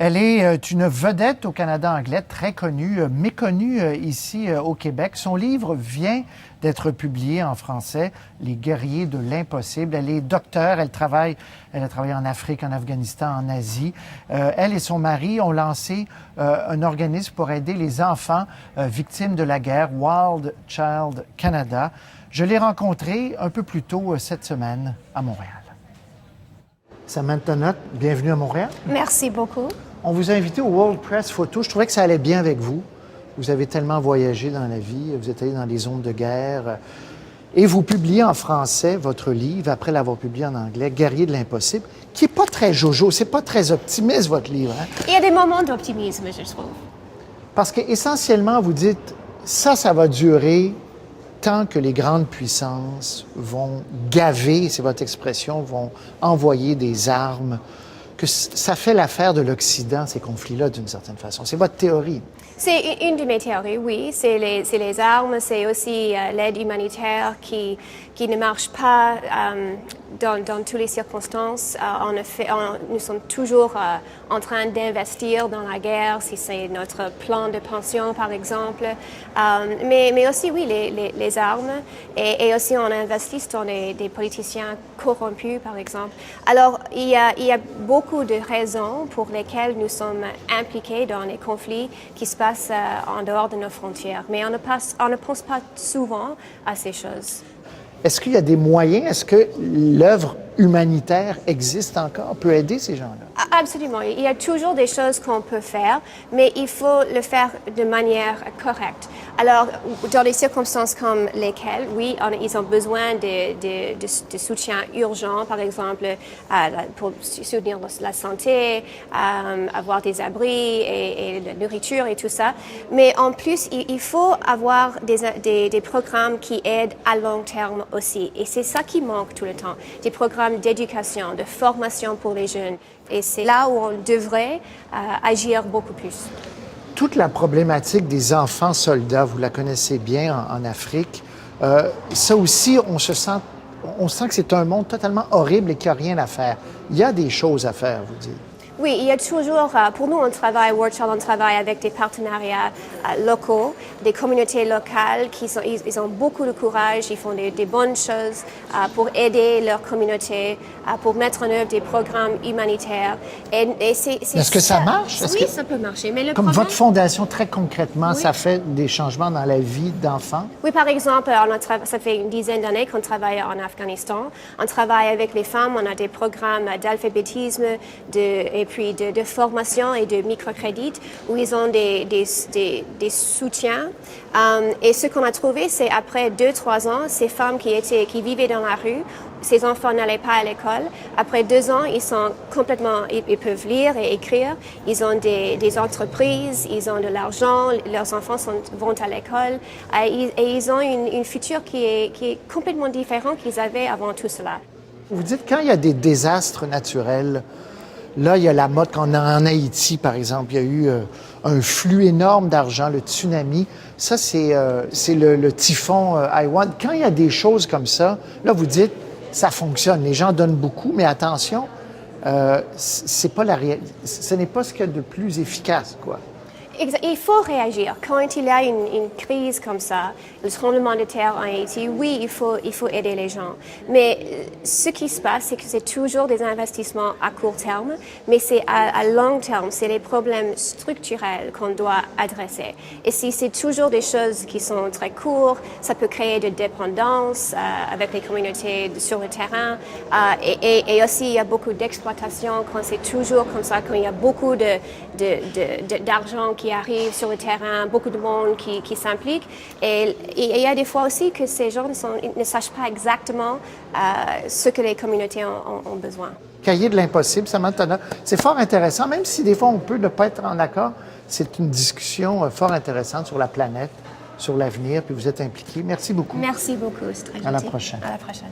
Elle est une vedette au Canada anglais, très connue, méconnue ici au Québec. Son livre vient d'être publié en français, Les guerriers de l'impossible. Elle est docteure, elle a travaillé en Afrique, en Afghanistan, en Asie. Elle et son mari ont lancé un organisme pour aider les enfants victimes de la guerre, Wild Child Canada. Je l'ai rencontrée un peu plus tôt cette semaine à Montréal. Samantha Knott, bienvenue à Montréal. Merci beaucoup. On vous a invité au World Press Photo. Je trouvais que ça allait bien avec vous. Vous avez tellement voyagé dans la vie, vous êtes allé dans les zones de guerre. Et vous publiez en français votre livre, après l'avoir publié en anglais, Guerrier de l'impossible, qui n'est pas très jojo, c'est pas très optimiste, votre livre. Hein? Il y a des moments d'optimisme, je trouve. Parce qu'essentiellement, vous dites, ça va durer tant que les grandes puissances vont gaver, c'est votre expression, vont envoyer des armes, que ça fait l'affaire de l'Occident, ces conflits-là, d'une certaine façon. C'est votre théorie. C'est une de mes théories, oui. C'est les armes, c'est aussi l'aide humanitaire qui ne marche pas dans toutes les circonstances. Nous sommes toujours en train d'investir dans la guerre, si c'est notre plan de pension, par exemple. Mais aussi, oui, les armes. Et aussi, on investit dans des politiciens corrompus, par exemple. Alors, il y a beaucoup de raisons pour lesquelles nous sommes impliqués dans les conflits qui se passent en dehors de nos frontières. Mais on ne pense pas souvent à ces choses. Est-ce qu'il y a des moyens? Est-ce que l'œuvre humanitaire existe encore, peut aider ces gens-là? Absolument. Il y a toujours des choses qu'on peut faire, mais il faut le faire de manière correcte. Alors, dans des circonstances comme lesquelles, oui, ils ont besoin de soutien urgent, par exemple, pour soutenir la santé, avoir des abris et de la nourriture et tout ça. Mais en plus, il faut avoir des programmes qui aident à long terme aussi. Et c'est ça qui manque tout le temps. Des programmes d'éducation, de formation pour les jeunes. Et c'est là où on devrait agir beaucoup plus. Toute la problématique des enfants soldats, vous la connaissez bien en Afrique. Ça aussi, on sent que c'est un monde totalement horrible et qu'il n'y a rien à faire. Il y a des choses à faire, vous dites. Oui, il y a toujours, pour nous, World Child, on travaille avec des partenariats locaux, des communautés locales ils ont beaucoup de courage, ils font des bonnes choses pour aider leur communauté, pour mettre en œuvre des programmes humanitaires. Est-ce que ça marche? Oui, ça peut marcher. Mais comme votre fondation, très concrètement, oui, ça fait des changements dans la vie d'enfants? Oui, par exemple, ça fait une dizaine d'années qu'on travaille en Afghanistan. On travaille avec les femmes, on a des programmes d'alphabétisme, et puis de formation et de microcrédit où ils ont des soutiens. Et ce qu'on a trouvé, c'est après 2-3 ans, ces femmes qui vivaient dans la rue, ces enfants n'allaient pas à l'école. Après 2 ans, ils peuvent lire et écrire. Ils ont des entreprises, ils ont de l'argent, leurs enfants vont à l'école. Et ils ont une future qui est complètement différente qu'ils avaient avant tout cela. Vous dites, quand il y a des désastres naturels, là, il y a la mode en Haïti, par exemple. Il y a eu un flux énorme d'argent, le tsunami. Ça, c'est le typhon Haiyan. Quand il y a des choses comme ça, là, vous dites, ça fonctionne. Les gens donnent beaucoup, mais attention, ce n'est pas ce qu'il y a de plus efficace, quoi. Il faut réagir. Quand il y a une crise comme ça, le tremblement de terre en Haïti, oui, il faut aider les gens. Mais ce qui se passe, c'est que c'est toujours des investissements à court terme, mais c'est à long terme, c'est les problèmes structurels qu'on doit adresser. Et si c'est toujours des choses qui sont très courtes, ça peut créer de dépendance avec les communautés sur le terrain. Et aussi, il y a beaucoup d'exploitation quand c'est toujours comme ça, quand il y a beaucoup d'argent qui arrive sur le terrain, beaucoup de monde qui s'implique. Et il y a des fois aussi que ces gens ne sachent pas exactement ce que les communautés ont besoin. Cahier de l'impossible, Samantha Knott. C'est fort intéressant, même si des fois on peut ne pas être en accord. C'est une discussion fort intéressante sur la planète, sur l'avenir, puis vous êtes impliqué. Merci beaucoup. Merci beaucoup, c'est très gentil. À la prochaine. À la prochaine.